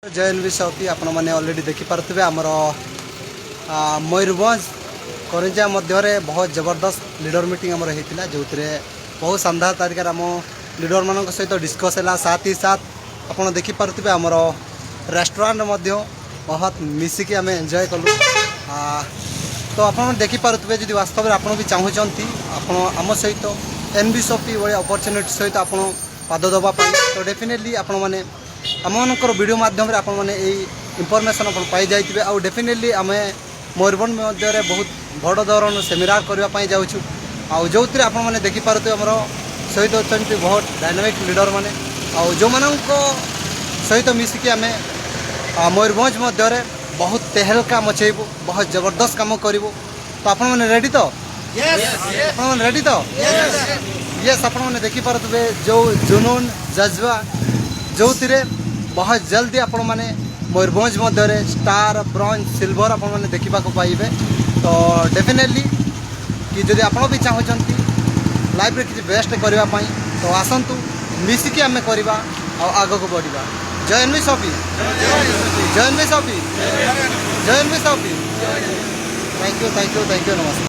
जयन भी सौती आपण मैंने अलरेडी देखिपे आमर मयूरभंज करंजा मध्य बहुत जबरदस्त लीडर मीटिंग आमर होता जो बहुत शानदार तरीके आम लीडर मान सहित डिस्कस है। साथ ही साथ आप देखिपे आमर रेस्टोरेंट बहुत मिसिकी आम एंजॉय कलु। तो आप देखिपे जी वास्तव में आपड़ भी चाहूँगी आम सहित एनबीएसपी भाई अपरच्युनिटी सहित आप पाद देवाई तो डेफिनेटली आपण मैंने आमर वीडियो माध्यम आप इनफर्मेशन आप पाई जाइए। आउ डेफिनेटली आम मयूरभंज मध्य बहुत बड़ धरण सेमिनार करने जाऊँ आउ जो आपने देखिपे आमर सहित अच्छा बहुत डायनामिक लीडर मैंने आउ जो सहित मिसिकी आम मयूरभंज मध्य बहुत तेहलका मचेबू बहुत जबरदस्त कम करूँ। तो आप रेडी तो रेडी तो यस आप देखिपे जो जुनून जज्बा जो बहुत जल्दी आपण मैंने मयूरभंज मध्य स्टार ब्रॉन्ज सिल्वर आप देखा पाइबे। तो डेफिनेटली कि जदि आप भी चाहूँगी लाइफ रे किसी बेस्ट करने तो आसतु मिसिकी आम करवा आग को बढ़ा। जयन भी सपी जयन भी सपी जयन भी सपी। थैंक यू नमस्कार।